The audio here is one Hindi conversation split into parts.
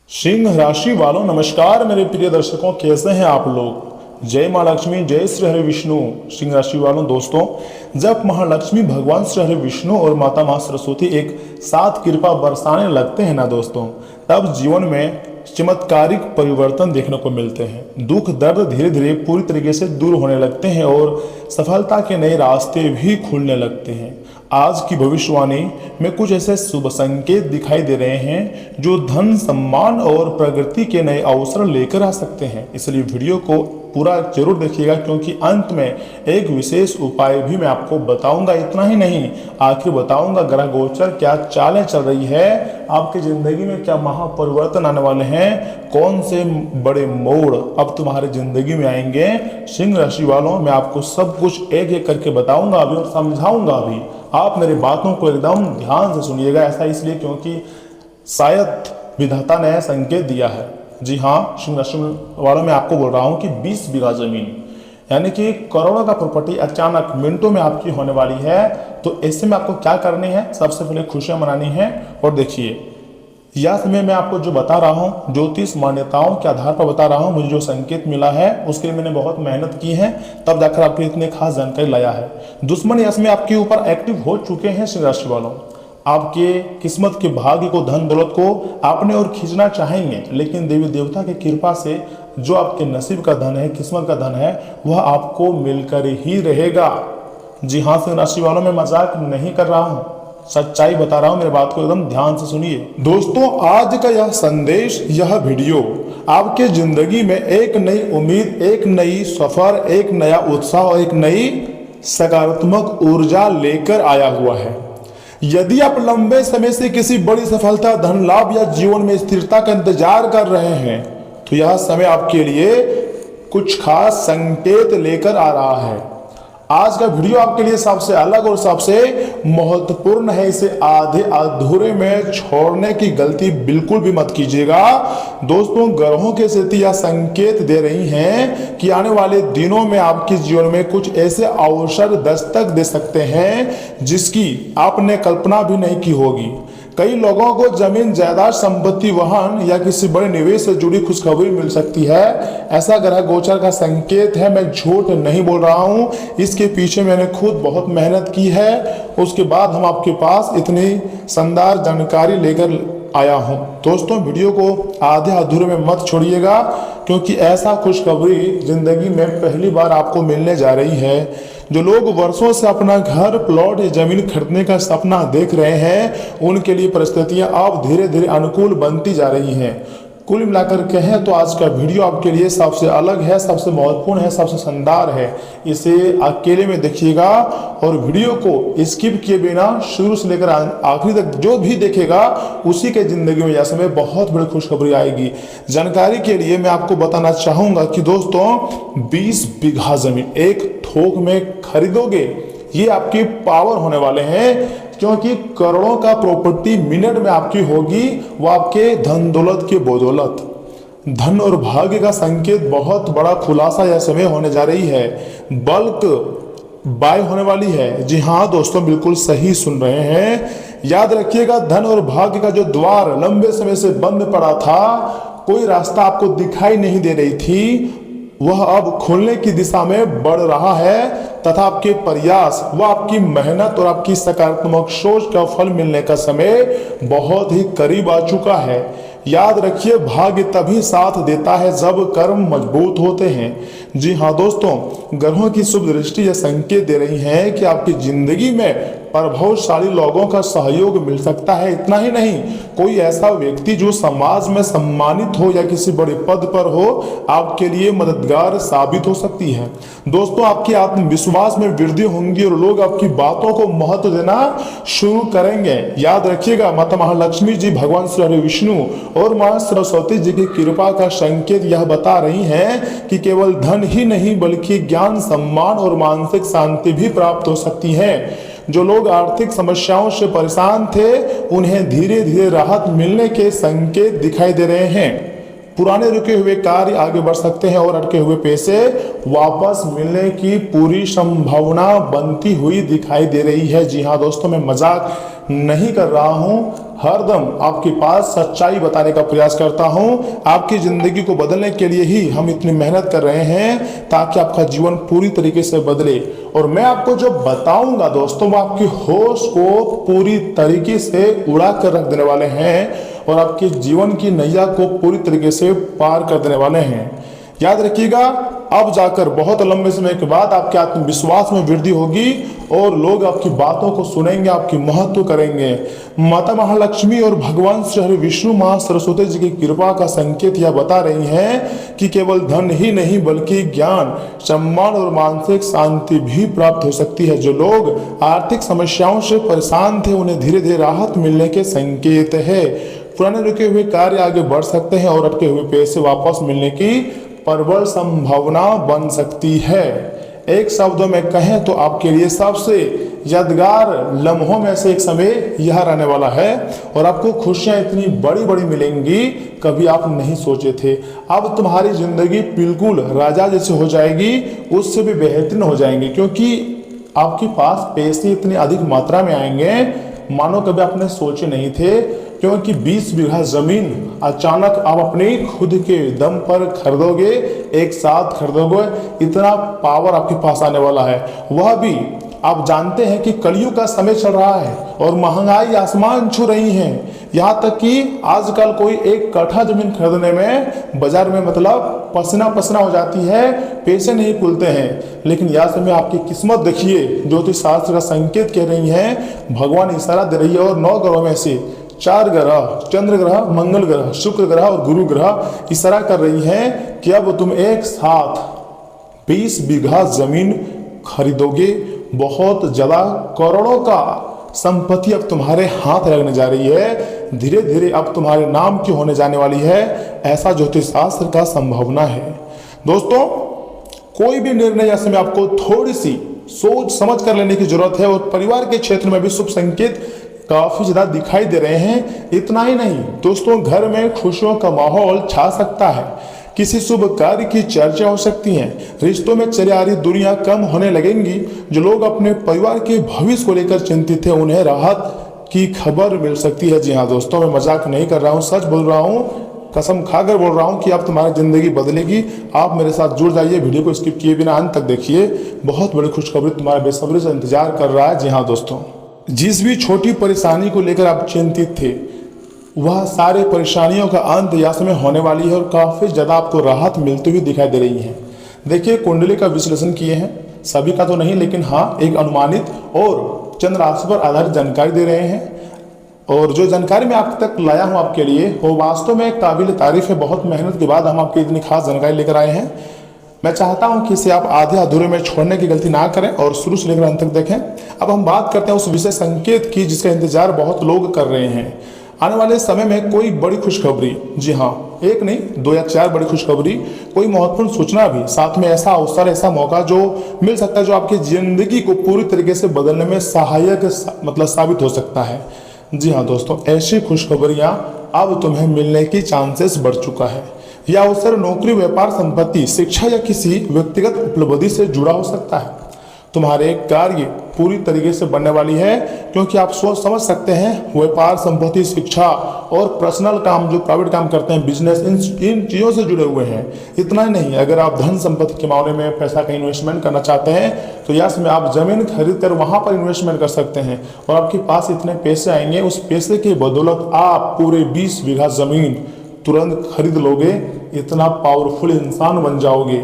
सिंह राशि वालों नमस्कार मेरे प्रिय दर्शकों, कैसे हैं आप लोग। जय माँ लक्ष्मी, जय श्री हरि विष्णु। सिंह राशि वालों दोस्तों, जब महालक्ष्मी भगवान श्री हरि विष्णु और माता माँ सरस्वती एक साथ कृपा बरसाने लगते हैं ना दोस्तों, तब जीवन में चमत्कारिक परिवर्तन देखने को मिलते हैं। दुख दर्द धीरे धीरे पूरी तरीके से दूर होने लगते हैं और सफलता के नए रास्ते भी खुलने लगते हैं। आज की भविष्यवाणी में कुछ ऐसे शुभ संकेत दिखाई दे रहे हैं जो धन, सम्मान और प्रगति के नए अवसर लेकर आ सकते हैं। इसलिए वीडियो को पूरा जरूर देखिएगा, क्योंकि अंत में एक विशेष उपाय भी मैं आपको बताऊंगा। इतना ही नहीं, आखिर बताऊंगा ग्रह गोचर क्या चालें चल रही है, आपकी जिंदगी में क्या महापरिवर्तन आने वाले हैं, कौन से बड़े मोड़ अब तुम्हारी जिंदगी में आएंगे। सिंह राशि वालों, मैं आपको सब कुछ एक एक करके बताऊंगा अभी और समझाऊंगा भी। आप मेरी बातों को एकदम ध्यान से सुनिएगा। ऐसा इसलिए क्योंकि शायद विधाता ने संकेत दिया है। जी हाँ, सिंह राशि वालों, मैं आपको बोल रहा हूँ कि 20 बीघा जमीन यानी कि करोड़ों का प्रॉपर्टी अचानक मिनटों में आपकी होने वाली है। तो ऐसे में आपको क्या करनी है, सबसे पहले खुशियां मनानी है। और देखिए, यह समय मैं आपको जो बता रहा हूँ ज्योतिष मान्यताओं के आधार पर बता रहा हूँ। मुझे जो संकेत मिला है उसके लिए मैंने बहुत मेहनत की है, तब जाकर आपको इतने खास जानकारी लाया है। दुश्मन यह समय आपके ऊपर एक्टिव हो चुके हैं। सिंह राशि वालों, आपके किस्मत के भाग्य को, धन दौलत को अपने ओर खींचना चाहेंगे, लेकिन देवी देवता की कृपा से जो आपके नसीब का धन है, किस्मत का धन है, वह आपको मिलकर ही रहेगा। जी हाँ सिंह राशि वालों, मैं मजाक नहीं कर रहा हूँ, सच्चाई बता रहा हूं। मेरी बात को एकदम ध्यान से सुनिए दोस्तों। आज का यह संदेश, यह वीडियो आपके जिंदगी में एक नई उम्मीद, एक नई सफर, एक नया उत्साह और एक नई सकारात्मक ऊर्जा लेकर आया हुआ है। यदि आप लंबे समय से किसी बड़ी सफलता, धन लाभ या जीवन में स्थिरता का इंतजार कर रहे हैं, तो यह समय आपके लिए कुछ खास संकेत लेकर आ रहा है। आज का वीडियो आपके लिए सबसे अलग और सबसे महत्वपूर्ण है। इसे आधे अधूरे में छोड़ने की गलती बिल्कुल भी मत कीजिएगा। दोस्तों, ग्रहों की स्थिति या संकेत दे रही हैं कि आने वाले दिनों में आपके जीवन में कुछ ऐसे अवसर दस्तक दे सकते हैं जिसकी आपने कल्पना भी नहीं की होगी। कई लोगों को जमीन, जायदाद, संपत्ति, वाहन या किसी बड़े निवेश से जुड़ी खुशखबरी मिल सकती है। ऐसा ग्रह गोचर का संकेत है, मैं झूठ नहीं बोल रहा हूं। इसके पीछे मैंने खुद बहुत मेहनत की है, उसके बाद हम आपके पास इतनी शानदार जानकारी लेकर आया हूं। दोस्तों, वीडियो को आधे अधूरे में मत छोड़िएगा, क्योंकि ऐसा खुशखबरी जिंदगी में पहली बार आपको मिलने जा रही है। जो लोग वर्षों से अपना घर, प्लॉट या जमीन खरीदने का सपना देख रहे हैं, उनके लिए परिस्थितियां अब धीरे धीरे अनुकूल बनती जा रही हैं। कुल मिलाकर कहें तो आज का वीडियो आपके लिए सबसे अलग है, सबसे महत्वपूर्ण है, सबसे शानदार है। इसे अकेले में देखिएगा और वीडियो को स्किप किए बिना शुरू से लेकर आखिरी तक जो भी देखेगा उसी के जिंदगी में यह समय बहुत बड़ी खुशखबरी आएगी। जानकारी के लिए मैं आपको बताना चाहूंगा कि दोस्तों, 20 बीघा जमीन एक थोक में खरीदोगे, ये आपकी पावर होने वाले हैं, क्योंकि करोड़ों का प्रॉपर्टी मिनट में आपकी होगी, वो आपके धन दौलत की बदौलत। धन और भाग्य का संकेत, बहुत बड़ा खुलासा यह समय होने जा रही है। बल्क बाय होने वाली है। जी हाँ दोस्तों, बिल्कुल सही सुन रहे हैं। याद रखिएगा, धन और भाग्य का जो द्वार लंबे समय से बंद पड़ा था, कोई रास्ता आपको दिखाई नहीं दे रही थी, वह अब खोलने की दिशा में बढ़ रहा है तथा आपके प्रयास, वह आपकी मेहनत और आपकी सकारात्मक सोच का फल मिलने का समय बहुत ही करीब आ चुका है। याद रखिए, भाग्य तभी साथ देता है जब कर्म मजबूत होते हैं। जी हाँ दोस्तों, ग्रहों की शुभ दृष्टि यह संकेत दे रही है कि आपकी जिंदगी में प्रभावशाली लोगों का सहयोग मिल सकता है। इतना ही नहीं, कोई ऐसा व्यक्ति जो समाज में सम्मानित हो या किसी बड़े पद पर हो, आपके लिए मददगार साबित हो सकती है। दोस्तों, आपके आत्मविश्वास में वृद्धि होंगी और लोग आपकी बातों को महत्व देना शुरू करेंगे। याद रखिएगा, माता महालक्ष्मी जी, भगवान श्री हरि विष्णु और मां सरस्वती जी की कृपा का संकेत यह बता रही हैं कि केवल धन ही नहीं बल्कि ज्ञान, सम्मान और मानसिक शांति भी प्राप्त हो सकती है। जो लोग आर्थिक समस्याओं से परेशान थे, उन्हें धीरे धीरे राहत मिलने के संकेत दिखाई दे रहे हैं। पुराने रुके हुए कार्य आगे बढ़ सकते हैं और अटके हुए पैसे वापस मिलने की पूरी संभावना बनती हुई दिखाई दे रही है। जी हाँ दोस्तों, मैं मजाक नहीं कर रहा हूं, हरदम आपके पास सच्चाई बताने का प्रयास करता हूं। आपकी जिंदगी को बदलने के लिए ही हम इतनी मेहनत कर रहे हैं ताकि आपका जीवन पूरी तरीके से बदले। और मैं आपको जो बताऊंगा दोस्तों, वो आपकी होश को पूरी तरीके से उड़ा कर रख देने वाले हैं और आपके जीवन की नैया को पूरी तरीके से पार कर देने वाले हैं। याद रखिएगा, अब जाकर बहुत लंबे समय के बाद आपके आत्मविश्वास में वृद्धि होगी और लोग आपकी बातों को सुनेंगे, आपकी महत्व करेंगे। माता महालक्ष्मी और भगवान श्री हरि विष्णु मां सरस्वती जी की कृपा का संकेत यह बता रही हैं कि केवल धन ही नहीं बल्कि ज्ञान, सम्मान और मानसिक शांति भी प्राप्त हो सकती है। जो लोग आर्थिक समस्याओं से परेशान थे, उन्हें धीरे धीरे राहत मिलने के संकेत है। पुराने रुके हुए कार्य आगे बढ़ सकते हैं और अटके हुए पैसे वापस मिलने की प्रबल संभावना बन सकती है। एक शब्दों में कहें तो आपके लिए सबसे यादगार लम्हों में से एक समय यह रहने वाला है और आपको खुशियां इतनी बड़ी बड़ी मिलेंगी कभी आप नहीं सोचे थे। अब तुम्हारी जिंदगी बिल्कुल राजा जैसे हो जाएगी, उससे भी बेहतरीन हो जाएंगी, क्योंकि आपके पास पैसे इतनी अधिक मात्रा में आएंगे मानो कभी आपने सोचे नहीं थे। क्योंकि 20 बीघा जमीन अचानक आप अपने खुद के दम पर खरीदोगे, एक साथ खरीदोगे, इतना पावर आपके पास आने वाला है। वह भी आप जानते हैं कि कलयुग का समय चल रहा है और महंगाई आसमान छू रही है। यहाँ तक कि आजकल कोई एक कट्ठा जमीन खरीदने में बाजार में मतलब पसीना पसीना हो जाती है, पैसे नहीं खुलते हैं। लेकिन यह समय आपकी किस्मत देखिए, ज्योतिष शास्त्र का संकेत कह रही है, भगवान इशारा दे रही है और 9 ग्रहों में से 4 ग्रह, चंद्र ग्रह, मंगल ग्रह, शुक्र ग्रह और गुरु ग्रह इशारा कर रही हैं कि अब तुम एक साथ 20 बीघा जमीन खरीदोगे। बहुत ज्यादा करोड़ों का संपत्ति अब तुम्हारे हाथ लगने जा रही है, धीरे धीरे अब तुम्हारे नाम की होने जाने वाली है, ऐसा ज्योतिष शास्त्र का संभावना है। दोस्तों, कोई भी निर्णय ऐसे में आपको थोड़ी सी सोच समझ कर लेने की जरूरत है और परिवार के क्षेत्र में भी शुभ संकेत काफी ज्यादा दिखाई दे रहे हैं। इतना ही नहीं दोस्तों, घर में खुशियों का माहौल छा सकता है, किसी शुभ कार्य की चर्चा हो सकती है, रिश्तों में चली आ रही दूरियां कम होने लगेंगी। जो लोग अपने परिवार के भविष्य को लेकर चिंतित थे, उन्हें राहत की खबर मिल सकती है। जी हाँ दोस्तों, मैं मजाक नहीं कर रहा हूँ, सच बोल रहा हूँ, कसम खाकर बोल रहा हूँ कि अब तुम्हारी जिंदगी बदलेगी। आप मेरे साथ जुड़ जाइए, वीडियो को स्किप किए बिना अंत तक देखिए, बहुत बड़ी खुशखबरी तुम्हारे बेसब्री से इंतजार कर रहा है। जी हाँ दोस्तों, जिस भी छोटी परेशानी को लेकर आप चिंतित थे, वह सारे परेशानियों का अंत यह समय होने वाली है और काफी ज्यादा आपको राहत मिलती हुई दिखाई दे रही है। देखिए, कुंडली का विश्लेषण किए हैं, सभी का तो नहीं, लेकिन हाँ एक अनुमानित और चंद्र राशि पर आधारित जानकारी दे रहे हैं। और जो जानकारी मैं आप तक लाया हूं आपके लिए, वो वास्तव में काबिल तारीफ है। बहुत मेहनत के बाद हम आपकी इतनी खास जानकारी लेकर आए हैं। मैं चाहता हूं कि इसे आप आधे अधूरे में छोड़ने की गलती ना करें और शुरू से लेकर अंत तक देखें। अब हम बात करते हैं उस विशेष संकेत की जिसका इंतजार बहुत लोग कर रहे हैं। आने वाले समय में कोई बड़ी खुशखबरी, जी हाँ, एक नहीं 2 या 4 बड़ी खुशखबरी, कोई महत्वपूर्ण सूचना भी, साथ में ऐसा अवसर, ऐसा मौका जो मिल सकता है जो आपकी जिंदगी को पूरी तरीके से बदलने में सहायक साबित हो सकता है। जी हाँ दोस्तों, ऐसी खुशखबरियां अब तुम्हें मिलने की चांसेस बढ़ चुका है। यह अवसर नौकरी, व्यापार, संपत्ति, शिक्षा या किसी व्यक्तिगत उपलब्धि से जुड़ा हो सकता है। तुम्हारे कार्य पूरी तरीके से बनने वाली है, क्योंकि आप सोच समझ सकते हैं, व्यापार, संपत्ति, शिक्षा और पर्सनल काम, जो प्राइवेट काम करते हैं, बिजनेस, इन चीज़ों से जुड़े हुए हैं। इतना ही नहीं, अगर आप धन संपत्ति के मामले में पैसा का इन्वेस्टमेंट करना चाहते हैं तो यस में आप जमीन खरीद कर वहां पर इन्वेस्टमेंट कर सकते हैं और आपके पास इतने पैसे आएंगे, उस पैसे की बदौलत आप पूरे 20 बीघा जमीन तुरंत खरीद लोगे। इतना पावरफुल इंसान बन जाओगे।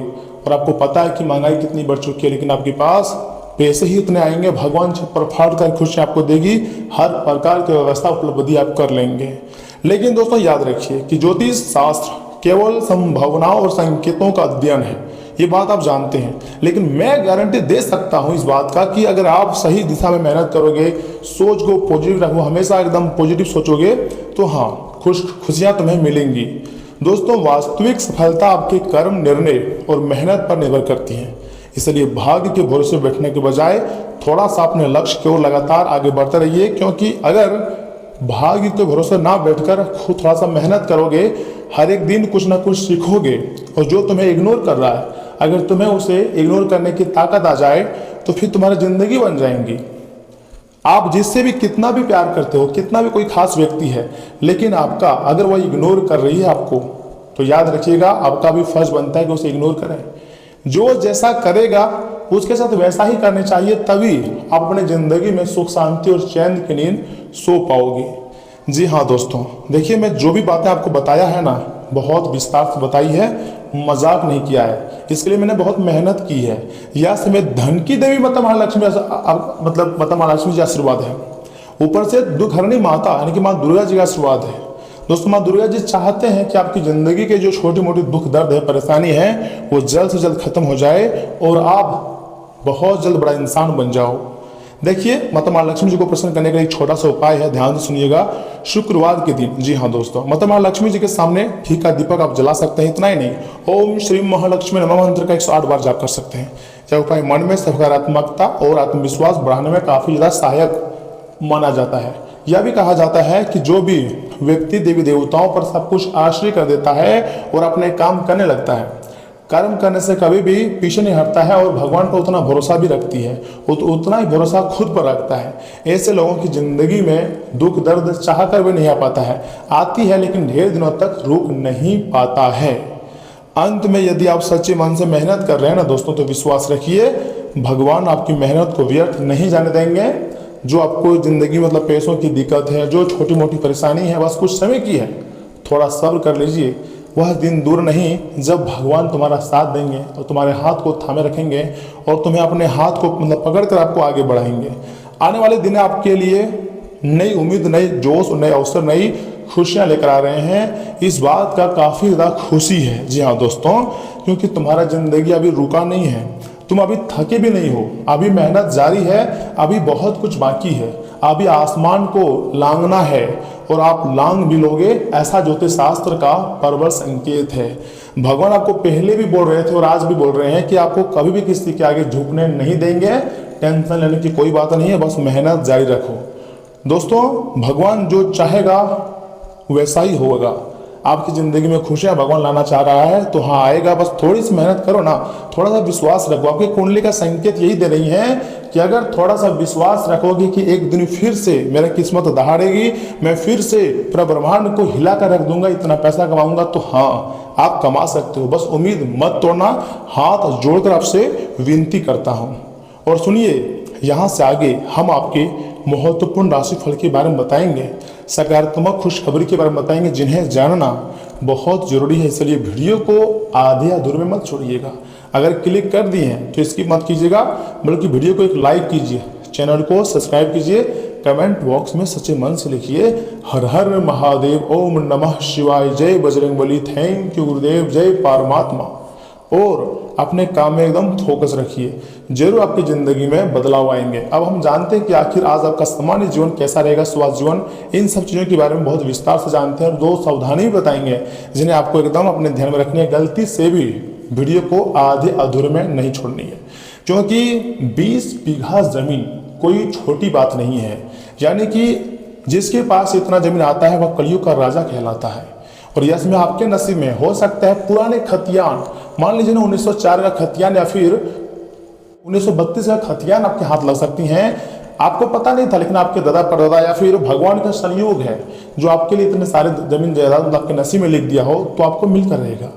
और आपको पता है कि महंगाई कितनी बढ़ चुकी है, लेकिन आपके पास पैसे ही इतने आएंगे, भगवान छत पर फाड़ कर खुशी आपको देगी, हर प्रकार की व्यवस्था उपलब्धि आप कर लेंगे। लेकिन दोस्तों याद रखिए कि ज्योतिष शास्त्र केवल संभावनाओं और संकेतों का अध्ययन है, ये बात आप जानते हैं। लेकिन मैं गारंटी दे सकता हूं इस बात का कि अगर आप सही दिशा में मेहनत करोगे, सोच को पॉजिटिव रखो, हमेशा एकदम पॉजिटिव सोचोगे, तो हाँ खुशियां तुम्हें मिलेंगी। दोस्तों, वास्तविक सफलता आपके कर्म, निर्णय और मेहनत पर निर्भर करती है। इसलिए भाग्य के भरोसे बैठने के बजाय थोड़ा सा अपने लक्ष्य की ओर लगातार आगे बढ़ते रहिए, क्योंकि अगर भाग्य के भरोसे ना बैठकर खुद थोड़ा सा मेहनत करोगे, हर एक दिन कुछ ना कुछ सीखोगे, और जो तुम्हें इग्नोर कर रहा है, अगर तुम्हें उसे इग्नोर करने की ताकत आ जाए तो फिर तुम्हारी जिंदगी बन जाएंगी। आप जिससे भी कितना भी प्यार करते हो, कितना भी कोई खास व्यक्ति है, लेकिन आपका अगर वह इग्नोर कर रही है आपको, तो याद रखिएगा आपका भी फर्ज बनता है कि उसे इग्नोर करें। जो जैसा करेगा उसके साथ वैसा ही करने चाहिए, तभी आप अपने जिंदगी में सुख शांति और चैन की नींद सो पाओगे। जी हाँ दोस्तों, देखिए मैं जो भी बातें आपको बताया है ना, बहुत विस्तार से बताई है, मजाक नहीं किया है। इसके लिए मैंने बहुत मेहनत की है। यह समय धन की देवी माता महालक्ष्मी मतलब माता महालक्ष्मी जी आशीर्वाद है, ऊपर से दुखहरणी माता यानी कि माँ दुर्गा जी का आशीर्वाद है। दोस्तों माँ दुर्गा जी चाहते हैं कि आपकी जिंदगी के जो छोटी मोटी दुख दर्द है, परेशानी है, वो जल्द से जल्द खत्म हो जाए और आप बहुत जल्द बड़ा इंसान बन जाओ। देखिए माता महालक्ष्मी जी को प्रसन्न करने का एक छोटा सा उपाय है, ध्यान से सुनिएगा। शुक्रवार के दिन, जी हाँ दोस्तों, माता महालक्ष्मी जी के सामने घी का दीपक आप जला सकते हैं। इतना ही नहीं, ओम श्री महालक्ष्मी नमः मंत्र का 108 बार जाप कर सकते हैं। यह उपाय मन में सकारात्मकता और आत्मविश्वास बढ़ाने में काफी ज्यादा सहायक माना जाता है। यह भी कहा जाता है कि जो भी व्यक्ति देवी देवताओं पर सब कुछ आश्रय कर देता है और अपने काम करने लगता है, कर्म करने से कभी भी पीछे नहीं हटता है और भगवान पर उतना भरोसा भी रखती है, उतना ही भरोसा खुद पर रखता है, ऐसे लोगों की जिंदगी में दुख दर्द चाह कर भी नहीं आ पाता है, आती है लेकिन ढेर दिनों तक रुक नहीं पाता है। अंत में यदि आप सच्चे मन से मेहनत कर रहे हैं ना दोस्तों, तो विश्वास रखिए भगवान आपकी मेहनत को व्यर्थ नहीं जाने देंगे। जो आपको जिंदगी मतलब पैसों की दिक्कत है, जो छोटी मोटी परेशानी है, बस कुछ समय की है, थोड़ा सब्र कर लीजिए। वह दिन दूर नहीं जब भगवान तुम्हारा साथ देंगे और तुम्हारे हाथ को थामे रखेंगे और तुम्हें अपने हाथ को मतलब पकड़कर आपको आगे बढ़ाएंगे। आने वाले दिन आपके लिए नई उम्मीद, नई जोश, नए अवसर, नई खुशियां लेकर आ रहे हैं। इस बात का काफी ज्यादा खुशी है। जी हाँ दोस्तों, क्योंकि तुम्हारा जिंदगी अभी रुका नहीं है, तुम अभी थके भी नहीं हो, अभी मेहनत जारी है, अभी बहुत कुछ बाकी है, अभी आसमान को लांघना है और आप लांग भी लोगे, ऐसा ज्योतिष शास्त्र का प्रबल संकेत है। भगवान आपको पहले भी बोल रहे थे और आज भी बोल रहे हैं कि आपको कभी भी किसी के आगे झुकने नहीं देंगे। टेंशन लेने की कोई बात नहीं है, बस मेहनत जारी रखो। दोस्तों भगवान जो चाहेगा वैसा ही होगा। आपकी जिंदगी में खुशियां भगवान लाना चाह रहा है तो हाँ आएगा, बस थोड़ी सी मेहनत करो ना, थोड़ा सा विश्वास रखो। आपकी कुंडली का संकेत यही दे रही है कि अगर थोड़ा सा विश्वास रखोगे कि एक दिन फिर से मेरी किस्मत दहाड़ेगी, मैं फिर से पूरा ब्रह्मांड को हिला कर रख दूंगा, इतना पैसा कमाऊंगा, तो हाँ आप कमा सकते हो। बस उम्मीद मत तोड़ना, हाथ जोड़कर आपसे विनती करता हूँ। और सुनिए, यहाँ से आगे हम आपके महत्वपूर्ण राशिफल के बारे में बताएंगे, सकारात्मक खुशखबरी के बारे में बताएंगे, जिन्हें जानना बहुत जरूरी है। इसलिए वीडियो को आधे अधूरे में मत छोड़िएगा। अगर क्लिक कर दिए हैं तो इसकी मत कीजिएगा, बल्कि वीडियो को एक लाइक कीजिए, चैनल को सब्सक्राइब कीजिए, कमेंट बॉक्स में सच्चे मन से लिखिए हर हर महादेव, ओम नमः शिवाय, जय बजरंगबली, थैंक यू गुरुदेव, जय परमात्मा। और अपने काम में एकदम फोकस रखिए, जरूर आपकी जिंदगी में बदलाव आएंगे। अब हम जानते हैं कि आखिर आज आपका सामान्य जीवन कैसा रहेगा, स्वास्थ्य जीवन, इन सब चीज़ों के बारे में बहुत विस्तार से जानते हैं और 2 सावधानी भी बताएंगे जिन्हें आपको एकदम अपने ध्यान में रखनी है। गलती से भी वीडियो को आधे अधूरे में नहीं छोड़नी है, क्योंकि 20 बीघा जमीन कोई छोटी बात नहीं है। यानी कि जिसके पास इतना जमीन आता है वह कलयुग का राजा कहलाता है। और यह समय आपके नसीब में हो सकता है पुराने खतियान, मान लीजिए ना 1904 का खतियान या फिर 1932 का खतियान आपके हाथ लग सकती हैं। आपको पता नहीं था, लेकिन आपके दादा परदादा या फिर भगवान का संयोग है जो आपके लिए इतने सारे जमीन जायदाद आपके नसीब में लिख दिया हो, तो आपको मिलकर रहेगा।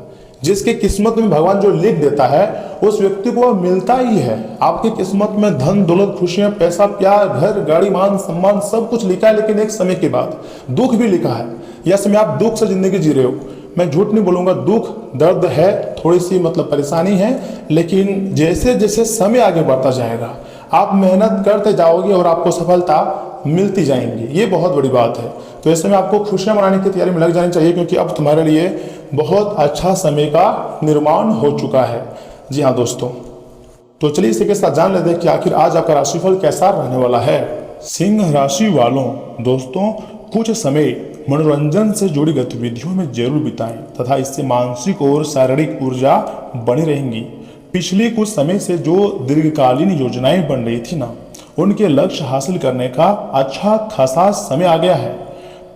जिसकी किस्मत में भगवान जो लिख देता है उस व्यक्ति को वह मिलता ही है। आपकी किस्मत में धन दौलत, खुशियां, पैसा, प्यार, घर, गाड़ी, मान सम्मान सब कुछ लिखा है, लेकिन एक समय के बाद दुख भी लिखा है। यह समय आप दुख से जिंदगी जी रहे हो, मैं झूठ नहीं बोलूंगा, दुख दर्द है, थोड़ी सी मतलब परेशानी है, लेकिन जैसे जैसे समय आगे बढ़ता जाएगा आप मेहनत करते जाओगे और आपको सफलता मिलती जाएंगी। ये बहुत बड़ी बात है। तो इस समय आपको खुशियां मनाने की तैयारी में लग जानी चाहिए, क्योंकि अब तुम्हारे लिए बहुत अच्छा समय का निर्माण हो चुका है। जी हाँ दोस्तों, तो चलिए इसी के साथ जान लेते हैं कि आखिर आज आपका राशिफल कैसा रहने वाला है। सिंह राशि वालों, दोस्तों कुछ समय मनोरंजन से जुड़ी गतिविधियों में जरूर बिताएं तथा इससे मानसिक और शारीरिक ऊर्जा बनी रहेंगी। पिछले कुछ समय से जो दीर्घकालीन योजनाएं बन रही थी ना, उनके लक्ष्य हासिल करने का अच्छा खासा समय आ गया है।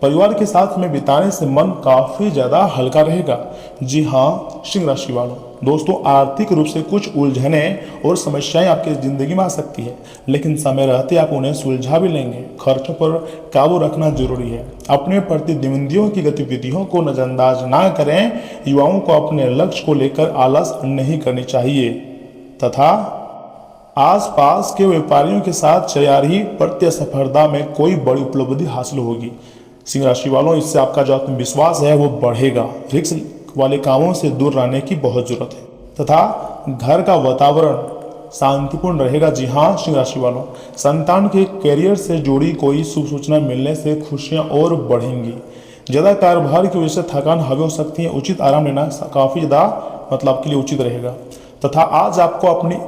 परिवार के साथ में बिताने से मन काफी ज्यादा हल्का रहेगा। जी हाँ सिंह राशि वालों, दोस्तों आर्थिक रूप से कुछ उलझने और समस्याएं आपकी जिंदगी में आ सकती है, लेकिन समय रहते आप उन्हें सुलझा भी लेंगे। खर्चों पर काबू रखना जरूरी है। अपने प्रतिद्वंदियों की गतिविधियों को नजरअंदाज ना करें। युवाओं को अपने लक्ष्य को लेकर आलस नहीं करनी चाहिए तथा आसपास के व्यापारियों के साथ तैयारी प्रतिस्पर्धा में कोई बड़ी उपलब्धि हासिल होगी। सिंह राशि वालों, इससे आपका जो आत्मविश्वास है वो बढ़ेगा। रिस्क वाले कामों से दूर रहने की बहुत जरूरत है तथा घर का वातावरण शांतिपूर्ण रहेगा। जी हाँ सिंह राशि वालों, संतान के करियर से जुड़ी कोई शुभ सूचना मिलने से खुशियां और बढ़ेंगी। ज़्यादा कारोबार की वजह से थकान हावी हो सकती है। उचित आराम लेना काफ़ी ज़्यादा आपके लिए उचित रहेगा तथा आज आपको अपनी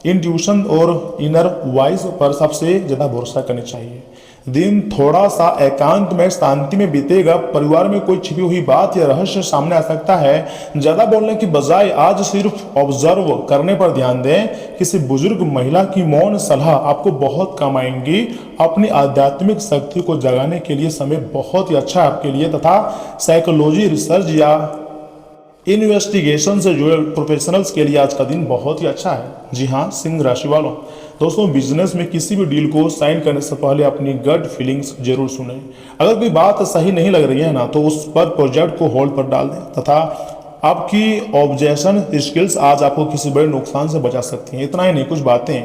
इंट्यूशन और इनर वॉइस पर सबसे ज़्यादा भरोसा करनी चाहिए। दिन थोड़ा सा एकांत में शांति में बीतेगा। परिवार में कोई छिपी हुई बात या रहस्य सामने आ सकता है। ज़्यादा बोलने की बजाय आज सिर्फ ऑब्जर्व करने पर ध्यान दें। किसी बुजुर्ग महिला की मौन सलाह आपको बहुत काम आएंगी। अपनी आध्यात्मिक शक्ति को जगाने के लिए समय बहुत ही अच्छा है आपके लिए तथा साइकोलॉजी रिसर्च या इन्वेस्टिगेशन से जुड़े प्रोफेशनल्स के लिए आज का दिन बहुत ही अच्छा है। जी हाँ सिंह राशि वालों, दोस्तों बिजनेस में किसी भी डील को साइन करने से पहले अपनी गट फीलिंग्स जरूर सुनें। अगर कोई बात सही नहीं लग रही है ना तो उस पर प्रोजेक्ट को होल्ड पर डाल दें तथा आपकी ऑब्जेक्शन स्किल्स आज आपको किसी बड़े नुकसान से बचा सकती हैं। इतना ही नहीं, कुछ बातें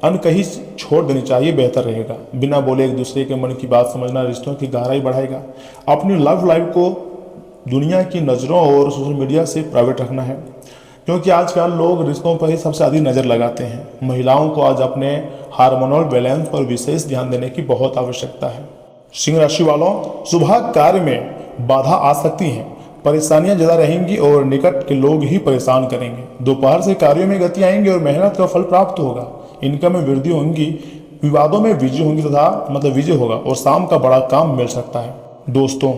अनकही छोड़ देनी चाहिए, बेहतर रहेगा। बिना बोले एक दूसरे के मन की बात समझना रिश्तों की गहराई बढ़ाएगा। अपनी लव लाइफ को दुनिया की नज़रों और सोशल मीडिया से प्राइवेट रखना है, क्योंकि आजकल लोग रिश्तों पर ही सबसे अधिक नज़र लगाते हैं। महिलाओं को आज अपने हार्मोनल बैलेंस पर विशेष ध्यान देने की बहुत आवश्यकता है। सिंह राशि वालों, सुबह कार्य में बाधा आ सकती है, परेशानियां ज़्यादा रहेंगी और निकट के लोग ही परेशान करेंगे। दोपहर से कार्यों में गति आएंगे और मेहनत का फल प्राप्त होगा। इनकम में वृद्धि होंगी, विवादों में विजय होंगी तथा विजय होगा और शाम का बड़ा काम मिल सकता है। दोस्तों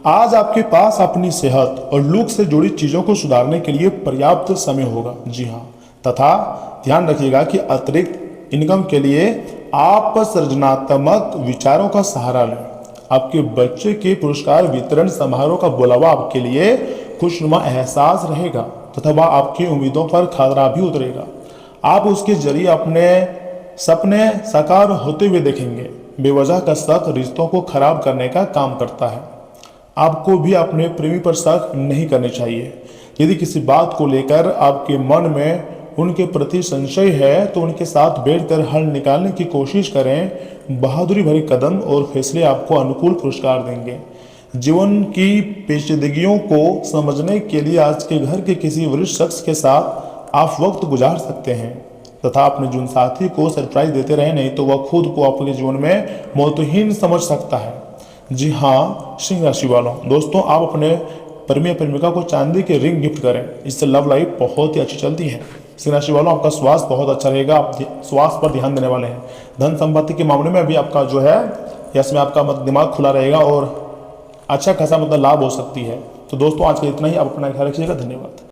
आज आपके पास अपनी सेहत और लुक से जुड़ी चीज़ों को सुधारने के लिए पर्याप्त समय होगा। जी हाँ, तथा ध्यान रखिएगा कि अतिरिक्त इनकम के लिए आप सृजनात्मक विचारों का सहारा लें। आपके बच्चे के पुरस्कार वितरण समारोह का बुलावा आपके लिए खुशनुमा एहसास रहेगा तथा वह आपकी उम्मीदों पर खतरा भी उतरेगा। आप उसके जरिए अपने सपने साकार होते हुए देखेंगे। बेवजह का शक रिश्तों को खराब करने का काम करता है। आपको भी अपने प्रेमी पर शक नहीं करनी चाहिए। यदि किसी बात को लेकर आपके मन में उनके प्रति संशय है तो उनके साथ बैठकर हल निकालने की कोशिश करें। बहादुरी भरे कदम और फैसले आपको अनुकूल पुरस्कार देंगे। जीवन की पेचीदगियों को समझने के लिए आज के घर के किसी वरिष्ठ शख्स के साथ आप वक्त गुजार सकते हैं तथा अपने जीवन साथी को सरप्राइज देते रहे, नहीं तो वह खुद को आपके जीवन में महत्वहीन समझ सकता है। जी हाँ सिंह राशि वालों, दोस्तों आप अपने प्रेमी प्रेमिका को चांदी के रिंग गिफ्ट करें, इससे लव लाइफ बहुत ही अच्छी चलती है। सिंह राशि वालों, आपका स्वास्थ्य बहुत अच्छा रहेगा, आप स्वास्थ्य पर ध्यान देने वाले हैं। धन संपत्ति के मामले में अभी आपका जो है इसमें आपका दिमाग खुला रहेगा और अच्छा खासा लाभ हो सकती है। तो दोस्तों आज का इतना ही, आप अपना ख्याल रखिएगा। धन्यवाद।